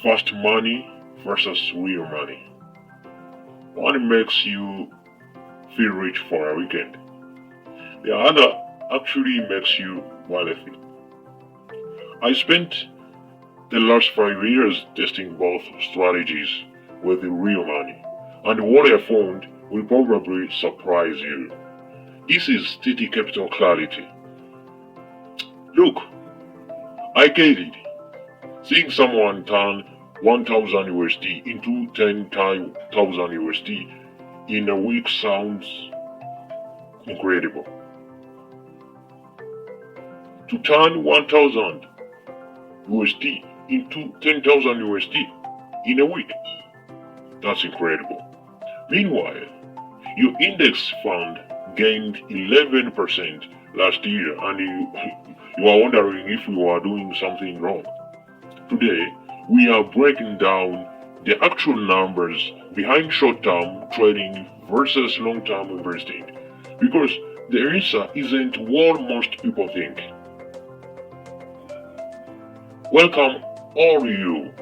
Fast money versus real money. One makes you feel rich for a weekend. The other actually makes you wealthy. I spent the last 5 years testing both strategies with the real money, and what I found will probably surprise you. This is steady capital clarity. Look, I get it. Seeing someone turn 1000 USD into 10,000 USD in a week sounds incredible. To turn 1000 USD into 10,000 USD in a week, that's incredible. Meanwhile, your index fund gained 11% last year and you are wondering if you are doing something wrong. Today, we are breaking down the actual numbers behind short-term trading versus long-term investing because the answer isn't what most people think. Welcome all you.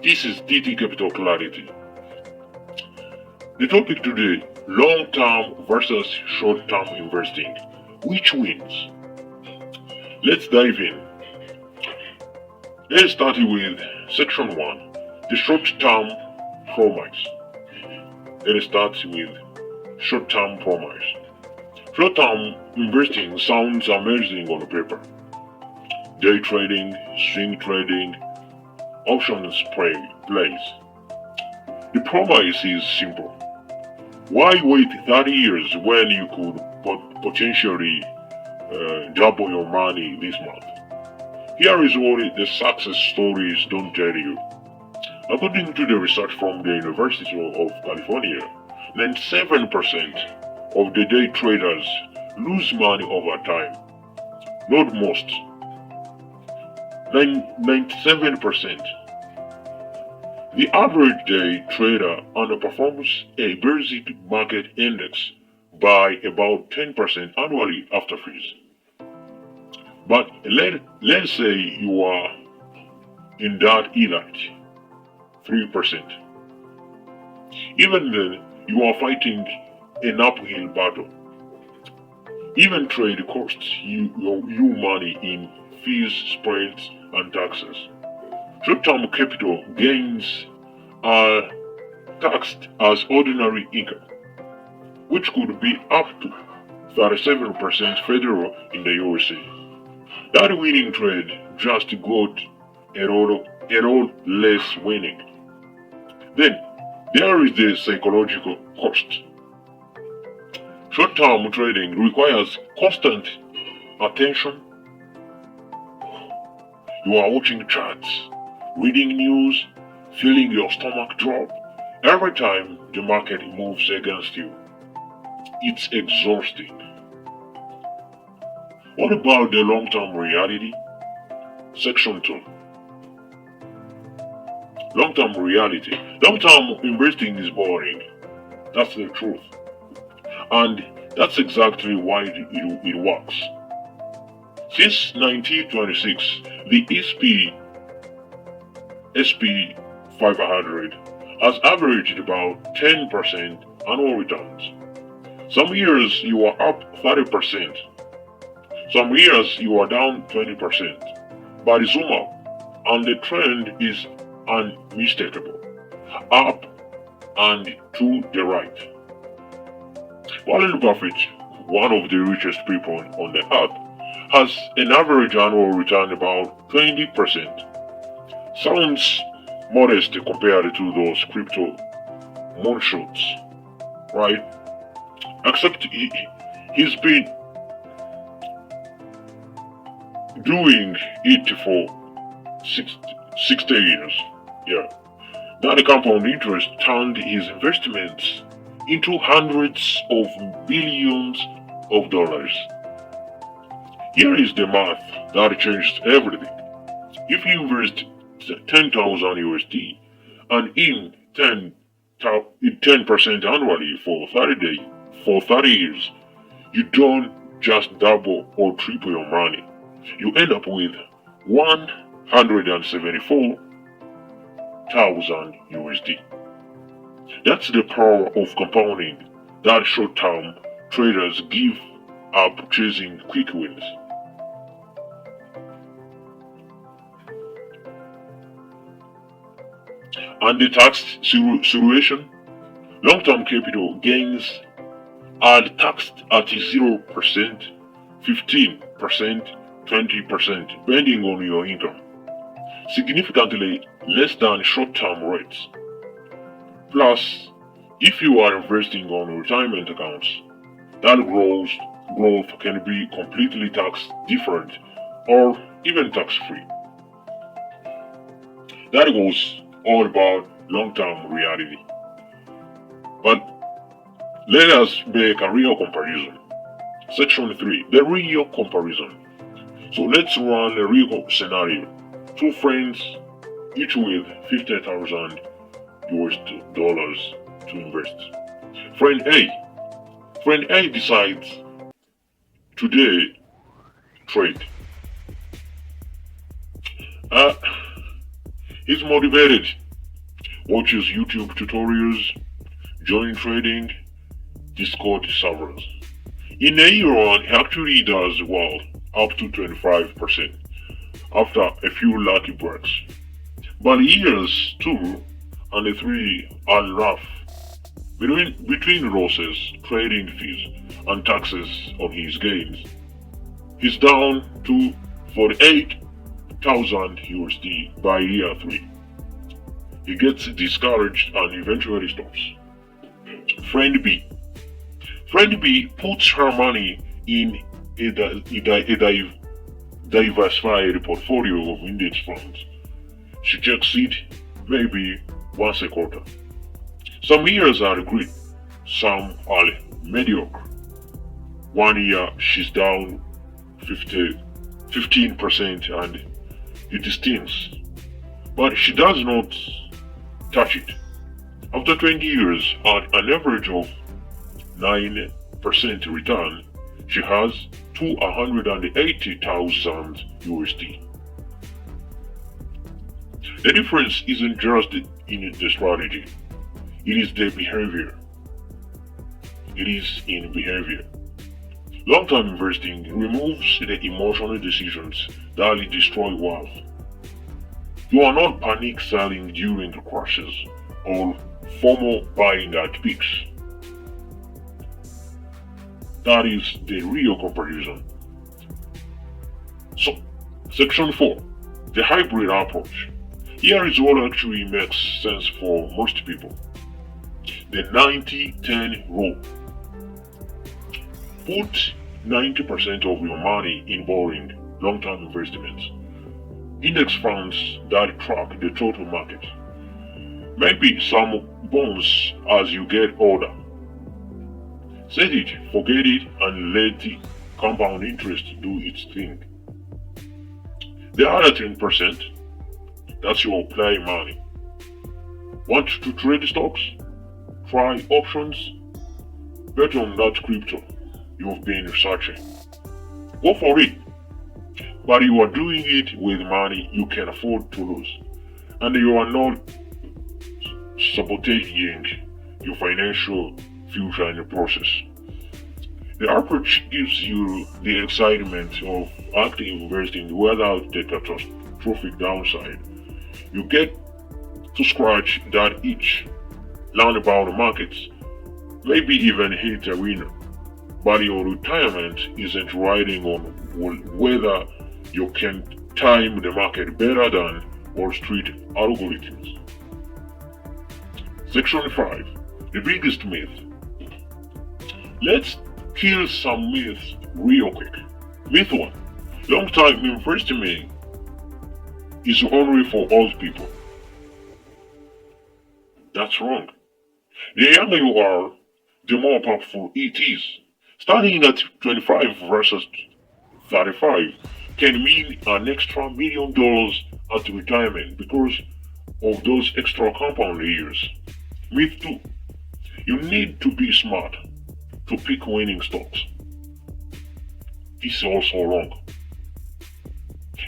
This is DT Capital Clarity. The topic today, long-term versus short-term investing. Which wins? Let's dive in. Let's start with section 1, the short-term promise. Let's start with short-term promise. Short-term investing sounds amazing on paper. Day trading, swing trading, options plays. The promise is simple. Why wait 30 years when you could potentially double your money this month? Here is what the success stories don't tell you. According to the research from the University of California, 97% of the day traders lose money over time. Not most. 97%. The average day trader underperforms a basic market index by about 10% annually after fees. But let's say you are in that elite 3%. Even then, you are fighting an uphill battle. Even trade costs you money in fees, spreads, and taxes. Short-term capital gains are taxed as ordinary income, which could be up to 37% federal in the USA. That winning trade just got a lot less winning. Then there is the psychological cost. Short-term trading requires constant attention. You are watching charts, reading news, feeling your stomach drop every time the market moves against you. It's exhausting. What about the long-term reality? Section 2. Long-term reality. Long-term investing is boring. That's the truth. And that's exactly why it works. Since 1926, the SP 500 has averaged about 10% annual returns. Some years you are up 30%. Some years you are down 20%. But zoom out, and the trend is unmistakable. Up and to the right. Warren Buffett, one of the richest people on the earth, has an average annual return about 20%. Sounds modest compared to those crypto moonshots, right? Except he's been doing it for 60 years. Yeah. That compound interest turned his investments into hundreds of billions of dollars. Here is the math that changed everything. If you invest 10,000 USD and in 10% annually for 30 years, you don't just double or triple your money. You end up with 174 USD. That's the power of compounding that short-term traders give up chasing quick wins. And the tax situation, long-term capital gains are taxed at 0%, 15%, 20%, depending on your income, significantly less than short-term rates. Plus, if you are investing on retirement accounts, that growth can be completely tax different or even tax-free. That was all about long-term reality. But let us make a real comparison. Section 3, the real comparison. So let's run a real scenario. Two friends, each with 50,000 US dollars to invest. Friend A decides today trade. He's motivated, watches YouTube tutorials, join trading, Discord servers. In a year, he actually does well, up to 25%, after a few lucky breaks. But years 2 and 3 are rough. Between losses, trading fees, and taxes on his gains, he's down to 48,000 USD by year 3. He gets discouraged and eventually stops. Friend B. Friend B puts her money in a diversified portfolio of index funds. She checks it maybe once a quarter. Some years are great, some are mediocre. One year she's down 15% and it stings. But she does not touch it. After 20 years at an average of 9% return, she has 280,000 USD. The difference isn't just in the strategy, it is the behavior. It is in behavior. Long-term investing removes the emotional decisions that destroy wealth. You are not panic selling during crashes or FOMO buying at peaks. That is the real comparison. So, section 4, the hybrid approach. Here is what actually makes sense for most people. The 90-10 rule. Put 90% of your money in boring, long-term investments. Index funds that track the total market. Maybe some bonds as you get older. Set it, forget it, and let the compound interest do its thing. The other 10%, that's your play money. Want to trade stocks? Try options? Bet on that crypto you've been researching. Go for it. But you are doing it with money you can afford to lose. And you are not sabotaging your financial future in the process. The approach gives you the excitement of active investing without the catastrophic downside. You get to scratch that itch, learn about the markets, maybe even hit a winner. But your retirement isn't riding on whether you can time the market better than Wall Street algorithms. Section 5. The biggest myth. Let's kill some myths real quick. Myth 1. Long-term investment is only for old people. That's wrong. The younger you are, the more powerful it is. Starting at 25 versus 35 can mean an extra $1 million at retirement because of those extra compound years. Myth 2. You need to be smart to pick winning stocks. This is also wrong.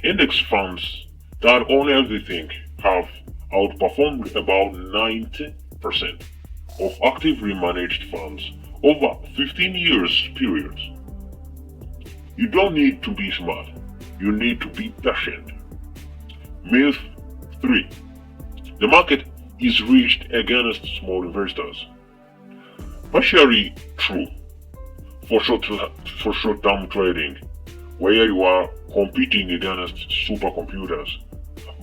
Index funds that own everything have outperformed about 90% of actively managed funds over 15 years period. You don't need to be smart, you need to be patient. Myth 3. The market is rigged against small investors. Partially true for short-term trading, where you are competing against supercomputers.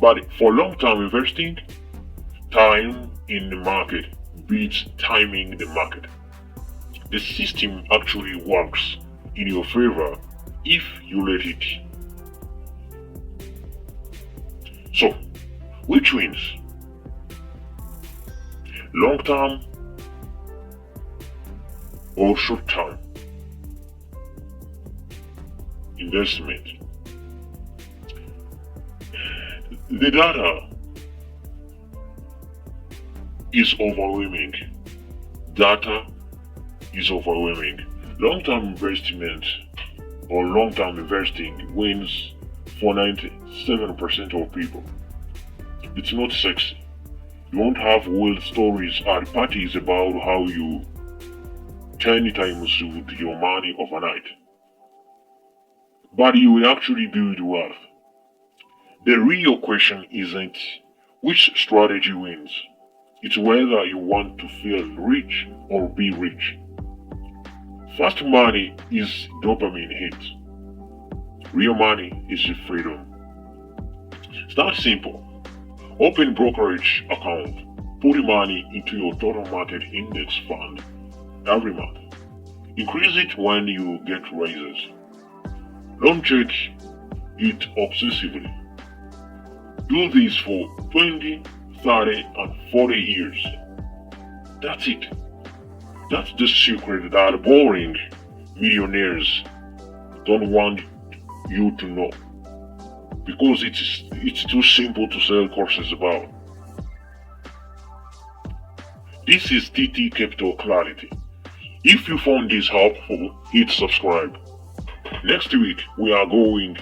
But for long-term investing, time in the market beats timing the market. The system actually works in your favor if you let it. So, which wins? Long-term or short-term investment? The data is overwhelming. Data is overwhelming. Long-term investment or long-term investing wins for 97% of people. It's not sexy. You won't have wild stories at parties about how you 10 times with your money overnight. But you will actually build wealth. The real question isn't which strategy wins. It's whether you want to feel rich or be rich. Fast money is dopamine hit. Real money is freedom. Start simple. Open brokerage account. Put money into your total market index fund every month. Increase it when you get raises. Don't check it obsessively. Do this for 20, 30, and 40 years. That's it. That's the secret that boring millionaires don't want you to know. Because it's too simple to sell courses about. This is TT Capital Clarity. If you found this helpful, hit subscribe. Next week, we are going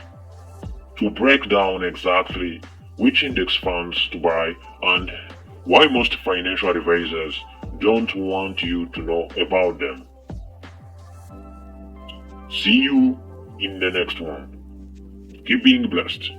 to break down exactly which index funds to buy and why most financial advisors don't want you to know about them. See you in the next one. Keep being blessed.